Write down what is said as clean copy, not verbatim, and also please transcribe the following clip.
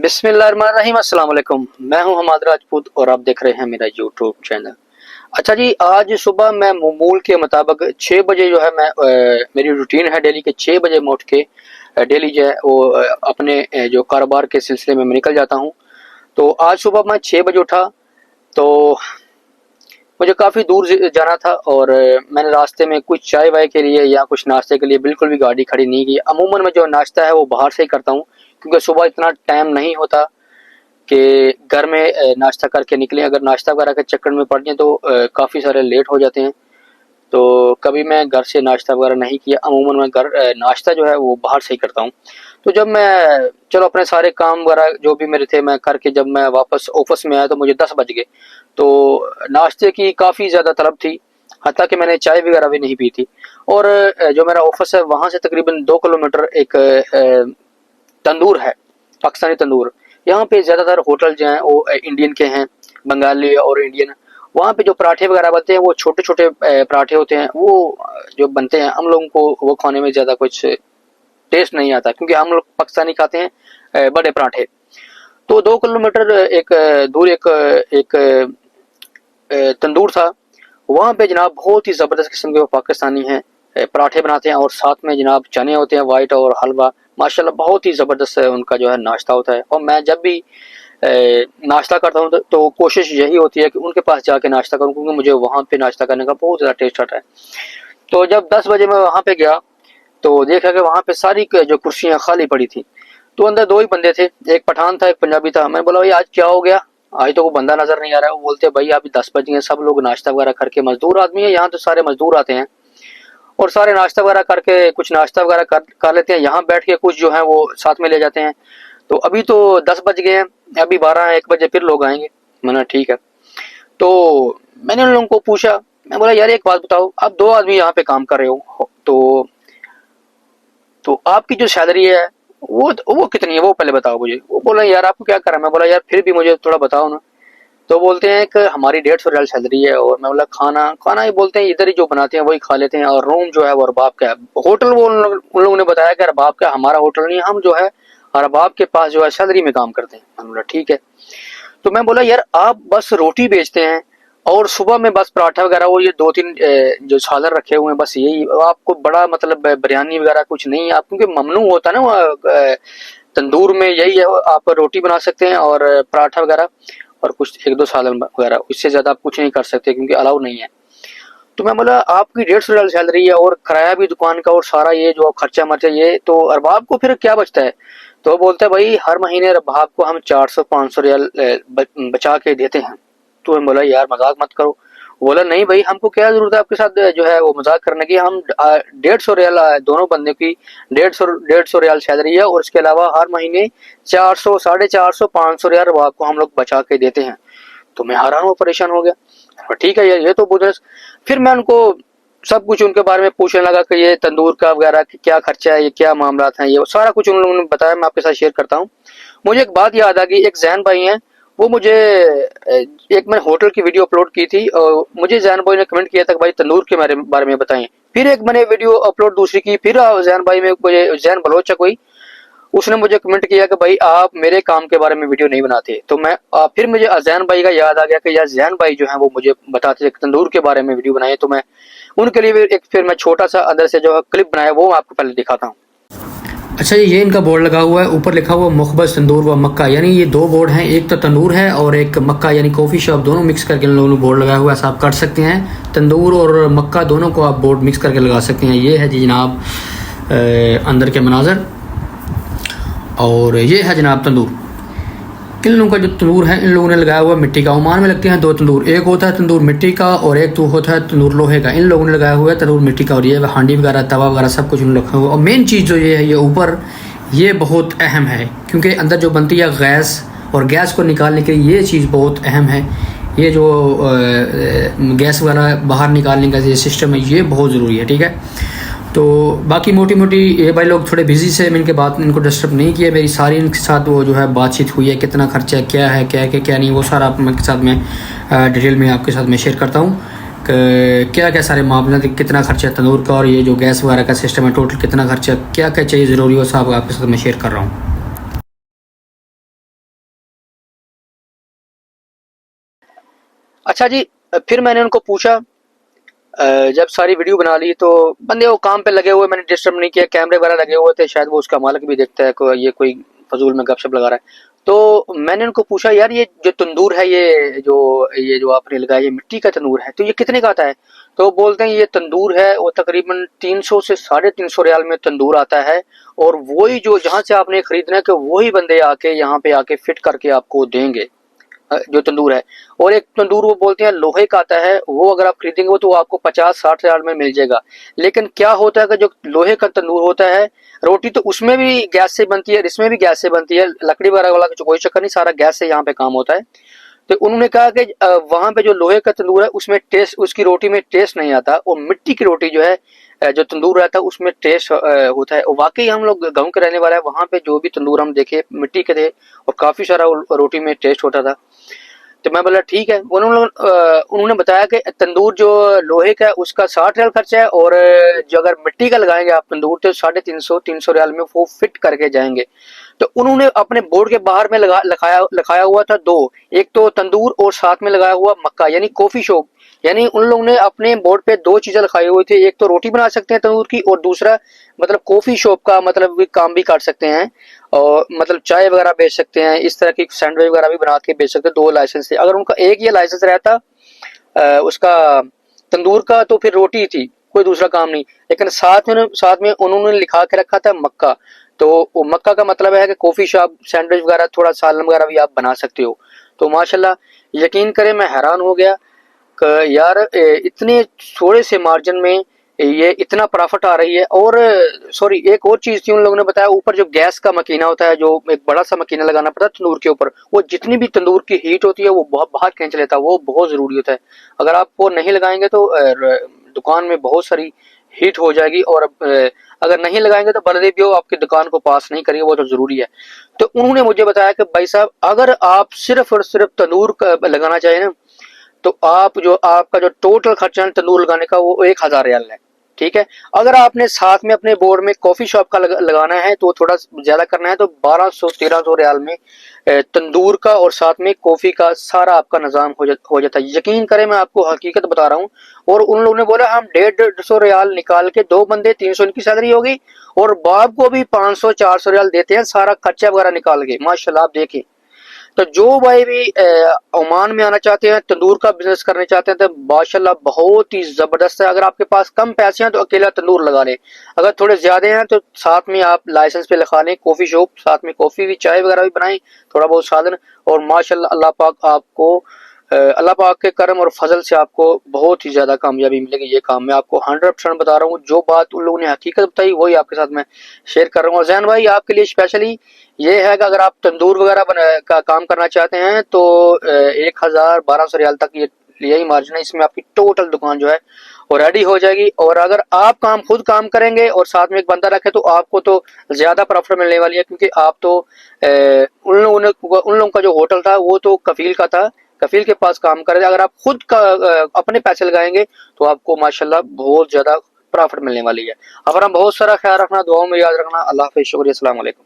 बिस्मिल्लाहिर्रहमानिर्रहीम, अस्सलाम वालेकुम। मैं हूं हमाद राजपूत और आप देख रहे हैं मेरा यूट्यूब चैनल। अच्छा जी, आज सुबह मैं मामूल के मुताबिक 6 बजे जो है मेरी रूटीन है डेली के 6 बजे मैं उठ के डेली जो है वो अपने जो कारोबार के सिलसिले में मैं निकल जाता हूं। तो आज सुबह मैं 6 बजे उठा तो मुझे काफ़ी दूर जाना था और मैंने रास्ते में कुछ चाय वाय के लिए या कुछ नाश्ते के लिए बिल्कुल भी गाड़ी खड़ी नहीं की। अमूमन मैं जो नाश्ता है वो बाहर से ही करता हूँ, क्योंकि सुबह इतना टाइम नहीं होता कि घर में नाश्ता करके निकलें। अगर नाश्ता वगैरह के चक्कर में पड़ जाए तो काफ़ी सारे लेट हो जाते हैं। तो कभी मैं घर से नाश्ता वगैरह नहीं किया, अमूमन मैं नाश्ता जो है वो बाहर से ही करता हूँ। तो जब मैं चलो अपने सारे काम वगैरह जो भी मेरे थे मैं करके जब मैं वापस ऑफिस में आया तो मुझे 10 बज गए। तो नाश्ते की काफ़ी ज़्यादा तलब थी, हत्ता कि मैंने चाय वगैरह भी नहीं पी थी। और जो मेरा ऑफिस है वहाँ से तकरीबन 2 किलोमीटर एक तंदूर है, पाकिस्तानी तंदूर। यहाँ पे ज़्यादातर होटल जो हैं वो इंडियन के हैं, बंगाली और इंडियन। वहाँ पे जो पराठे वगैरह बनते हैं वो छोटे छोटे पराठे होते हैं, वो जो बनते हैं हम लोगों को वो खाने में ज़्यादा कुछ टेस्ट नहीं आता, क्योंकि हम लोग पाकिस्तानी खाते हैं बड़े पराठे। तो 2 किलोमीटर दूर एक तंदूर था। वहाँ पे जनाब बहुत ही ज़बरदस्त किस्म के वो पाकिस्तानी हैं पराठे बनाते हैं और साथ में जनाब चने होते हैं वाइट और हलवा। माशाल्लाह बहुत ही ज़बरदस्त उनका जो है नाश्ता होता है। और मैं जब भी नाश्ता करता हूँ तो कोशिश यही होती है कि उनके पास जाके नाश्ता करूँ, क्योंकि मुझे वहाँ पे नाश्ता करने का बहुत ज़्यादा टेस्ट आता है। तो जब 10 बजे मैं वहाँ पे गया तो देखा कि वहाँ पे सारी जो कुर्सियाँ खाली पड़ी थी। तो अंदर 2 ही बंदे थे, एक पठान था एक पंजाबी था। मैं बोला भाई आज क्या हो गया, आज तो कोई बंदा नजर नहीं आ रहा है। वो बोलते भाई अभी 10 बज गए, सब लोग नाश्ता वगैरह करके, मजदूर आदमी है यहाँ तो सारे मजदूर आते हैं और सारे नाश्ता वगैरह करके कुछ नाश्ता वगैरह कर लेते हैं, यहाँ बैठ के कुछ जो है वो साथ में ले जाते हैं। तो अभी तो 10 बज गए हैं, अभी 12-1 बजे फिर लोग आएंगे। मैंने ठीक है। तो मैंने उन लोगों को पूछा, मैं बोला यार एक बात बताओ, आप 2 आदमी यहाँ पे काम कर रहे हो तो आपकी जो सैलरी है वो कितनी है वो पहले बताओ मुझे। वो बोला यार आपको क्या करा। मैं बोला यार फिर भी मुझे थोड़ा बताओ ना। तो बोलते हैं कि हमारी 150 रियाल सैलरी है। और मैं बोला खाना खाना ही बोलते हैं इधर ही जो बनाते हैं वही खा लेते हैं, और रूम जो है वो अरबाब का है। होटल वो उन लोगों ने बताया कि अरबाब का, हमारा होटल नहीं है, हम जो है अरबाब के पास जो है सैलरी में काम करते हैं। मैंने बोला ठीक है। तो मैं बोला यार आप बस रोटी बेचते हैं और सुबह में बस पराठा वगैरह वो ये 2-3 जो सालन रखे हुए हैं, बस यही आपको बड़ा मतलब बिरयानी वगैरह कुछ नहीं है आप, क्योंकि ममनू होता है ना तंदूर में, यही है आप रोटी बना सकते हैं और पराठा वगैरह और कुछ 1-2 सालन वगैरह, इससे ज़्यादा आप कुछ नहीं कर सकते क्योंकि अलाउ नहीं है। तो मैं बोला आपकी 150 रियाल सैलरी है और किराया भी दुकान का और सारा ये जो खर्चा मर्चा, ये तो अरबाब को फिर क्या बचता है। तो बोलता है भाई हर महीने अरबाब को हम 400-500 रियाल बचा के देते हैं। तो मैं बोला यार मजाक मत करो। बोला नहीं भाई हमको क्या जरूरत है आपके साथ जो है वो मजाक करने की, हम 150 रियाल दोनों बंदे की 150 रियाल सैलरी है और इसके अलावा हर महीने 400, 450, 500 रियाल अरबाब को हम लोग बचा के देते हैं। तो मैं हैरान हुआ, परेशान हो गया। ठीक है यार ये तो बोझ। फिर मैं उनको सब कुछ उनके बारे में पूछने लगा कि ये तंदूर का वगैरह क्या खर्चा है, ये क्या मामला है, ये सारा कुछ उन लोगों ने बताया। मैं आपके साथ शेयर करता हूँ। मुझे एक बात याद आ गई, एक जैन भाई हैं, वो मुझे एक मैंने होटल की वीडियो अपलोड की थी और मुझे जैन भाई ने कमेंट किया था कि भाई तंदूर के बारे में बताएं। फिर एक मैंने वीडियो अपलोड दूसरी की, फिर जैन भाई में मुझे जैन बलोच कोई, उसने मुझे कमेंट किया कि भाई आप मेरे काम के बारे में वीडियो नहीं बनाते। तो मैं फिर मुझे अजैन भाई का याद आ गया कि यार जैन भाई जो है वो मुझे बताते थे तंदूर के बारे में वीडियो बनाए। तो मैं उनके लिए एक फिर मैं छोटा सा अंदर से जो है क्लिप बनाया वो आपको पहले दिखाता हूँ। अच्छा ये इनका बोर्ड लगा हुआ है, ऊपर लिखा हुआ मुखबस तंदूर व मक्का, यानी ये 2 बोर्ड हैं, एक तो तंदूर है और एक मक्का यानी कॉफ़ी शॉप, दोनों मिक्स करके इन लोगों ने बोर्ड लगाया हुआ है। ऐसा आप कर सकते हैं, तंदूर और मक्का दोनों को आप बोर्ड मिक्स करके लगा सकते हैं। ये है जी जनाब अंदर के मनाजर, और ये है जनाब तंदूर। इन लोगों का जो तंदूर है इन लोगों ने लगाया हुआ मिट्टी का। ओमान में लगते हैं 2 तंदूर, एक होता है तंदूर मिट्टी का और एक तो होता है तंदूर लोहे का। इन लोगों ने लगाया हुआ है तंदूर मिट्टी का और ये हांडी वगैरह तवा वगैरह सब कुछ उन्होंने रखा हुआ। और मेन चीज़ जो ये है ये ऊपर, ये बहुत अहम है क्योंकि अंदर जो बनती है गैस, और गैस को निकालने के लिए ये चीज़ बहुत अहम है। ये जो गैस वगैरह बाहर निकालने का ये सिस्टम है ये बहुत ज़रूरी है। ठीक है। तो बाकी मोटी मोटी ये भाई लोग थोड़े बिजी से, मैं इनके बात इनको डिस्टर्ब नहीं किया। मेरी सारी इनके साथ वो जो है बातचीत हुई है, कितना खर्चा है, क्या है, क्या नहीं, वो सारा आपके साथ में डिटेल में आपके साथ मैं शेयर करता हूँ कि क्या क्या सारे मामला, कितना खर्चा है तंदूर का और ये जो गैस वगैरह का सिस्टम है टोटल कितना खर्चा, क्या क्या चाहिए ज़रूरी, वो सब आपके साथ मैं शेयर कर रहा हूँ। अच्छा जी, फिर मैंने उनको पूछा, जब सारी वीडियो बना ली तो बंदे वो काम पे लगे हुए, मैंने डिस्टर्ब नहीं किया, कैमरे वगैरह लगे हुए थे, शायद वो उसका मालिक भी देखता है ये कोई फजूल में गपशप लगा रहा है। तो मैंने उनको पूछा, यार ये जो तंदूर है, ये जो आपने लगाया, ये मिट्टी का तंदूर है, तो ये कितने का आता है? तो वो बोलते हैं ये तंदूर है वो तकरीबन 300 से 350 रियाल में तंदूर आता है, और वही जो जहाँ से आपने खरीदना है कि वही बंदे आके यहाँ पे आके फिट करके आपको देंगे जो तंदूर है। और एक तंदूर वो बोलते हैं लोहे का आता है, वो अगर आप खरीदेंगे वो तो आपको 50-60 हजार में मिल जाएगा। लेकिन क्या होता है कि जो लोहे का तंदूर होता है, रोटी तो उसमें भी गैस से बनती है, इसमें भी गैस से बनती है, लकड़ी वगैरह वाला तो कोई चक्कर नहीं, सारा गैस से यहाँ पे काम होता है। तो उन्होंने कहा कि वहां पे जो लोहे का तंदूर है उसमें टेस्ट, उसकी रोटी में टेस्ट नहीं आता, और मिट्टी की रोटी जो है जो तंदूर रहता है उसमें टेस्ट होता है। और वाकई हम लोग गांव के रहने वाले हैं, वहां पे जो भी तंदूर हम देखे मिट्टी के थे, और काफी सारा रोटी में टेस्ट होता था। तो मैं बोला ठीक है। उन्होंने बताया कि तंदूर जो लोहे का है उसका 60 रियाल खर्चा है, और जो अगर मिट्टी का लगाएंगे आप तंदूर तो 350-300 रियाल में वो फिट करके जाएंगे। तो उन्होंने अपने बोर्ड के बाहर में लिखाया हुआ था दो, एक तो तंदूर और साथ में लगाया हुआ मक्का यानी कॉफी शॉप। यानी उन लोगों ने अपने बोर्ड पे दो चीजें लिखाई हुई थी, एक तो रोटी बना सकते हैं तंदूर की, और दूसरा मतलब कॉफी शॉप का मतलब भी काम भी कर सकते हैं, और मतलब चाय वगैरह बेच सकते हैं, इस तरह की सैंडविच वगैरह भी बना के बेच सकते हैं। दो लाइसेंस थे। अगर उनका एक ये लाइसेंस रहता उसका तंदूर का, तो फिर रोटी थी, कोई दूसरा काम नहीं। लेकिन साथ में उन्होंने लिखा के रखा था मक्का। तो वो मक्का का मतलब है कि कॉफी शॉप, सैंडविच वगैरह, थोड़ा सालन वगैरह भी आप बना सकते हो। तो माशाल्लाह, यकीन करें मैं हैरान हो गया कि यार इतने थोड़े से मार्जिन में ये इतना प्रॉफिट आ रही है। और सॉरी, एक और चीज थी, उन लोगों ने बताया ऊपर जो गैस का मकीना होता है, जो एक बड़ा सा मकीना लगाना पड़ता है तंदूर के ऊपर, वो जितनी भी तंदूर की हीट होती है वो बहुत बाहर खींच लेता है, वो बहुत जरूरी होता है। अगर आप वो नहीं लगाएंगे तो दुकान में बहुत सारी हीट हो जाएगी, और अगर नहीं लगाएंगे तो बल्कि भी वो आपकी दुकान को पास नहीं करेगी, वो तो जरूरी है। तो उन्होंने मुझे बताया कि भाई साहब, अगर आप सिर्फ और सिर्फ तंदूर लगाना चाहें ना, तो आपका जो टोटल खर्चा है तंदूर लगाने का वो 1,000 रियाल है। ठीक है। अगर आपने साथ में अपने बोर्ड में कॉफी शॉप का लगाना है तो थोड़ा ज्यादा करना है, तो 1200-1300 रियाल में तंदूर का और साथ में कॉफी का सारा आपका निजाम हो जाता है। यकीन करें, मैं आपको हकीकत बता रहा हूँ। और उन लोगों ने बोला हम 150-150 रियाल निकाल के, 2 बंदे 300 इनकी सैलरी होगी, और बाप को भी 500-400 रियाल देते हैं सारा खर्चा वगैरह निकाल के। माशाल्लाह, आप देखें। तो जो भाई भी ओमान में आना चाहते हैं, तंदूर का बिजनेस करना चाहते हैं, तो माशाल्लाह बहुत ही जबरदस्त है। अगर आपके पास कम पैसे हैं तो अकेला तंदूर लगा लें, अगर थोड़े ज्यादा हैं तो साथ में आप लाइसेंस पे लिखा लें कॉफी शॉप, साथ में कॉफी भी, चाय वगैरह भी बनाएं, थोड़ा बहुत साधन। और माशाल्लाह अल्लाह पाक के करम और फजल से आपको बहुत ही ज्यादा कामयाबी मिलेगी। ये काम मैं आपको 100% बता रहा हूँ। जो बात उन लोगों ने हकीकत बताई वही आपके साथ मैं शेयर कर रहा हूँ। और जैन भाई, आपके लिए स्पेशली ये है कि अगर आप तंदूर वगैरह का काम करना चाहते हैं तो 1,000-1,200 रियाल तक ये यही मार्जिन है, इसमें आपकी टोटल दुकान जो है वो रेडी हो जाएगी। और अगर आप खुद काम करेंगे और साथ में एक बंदा रखे तो आपको तो ज्यादा प्रॉफिट मिलने वाली है, क्योंकि आप तो उन लोगों का जो होटल था वो तो कफील का था, कफील के पास काम कर रहे थे। अगर आप खुद का अपने पैसे लगाएंगे तो आपको माशाल्लाह बहुत ज्यादा प्रॉफिट मिलने वाली है। अपना बहुत सारा ख्याल रखना, दुआओं में याद रखना। अल्लाह हाफिज़, शुक्रिया, अस्सलाम वालेकुम।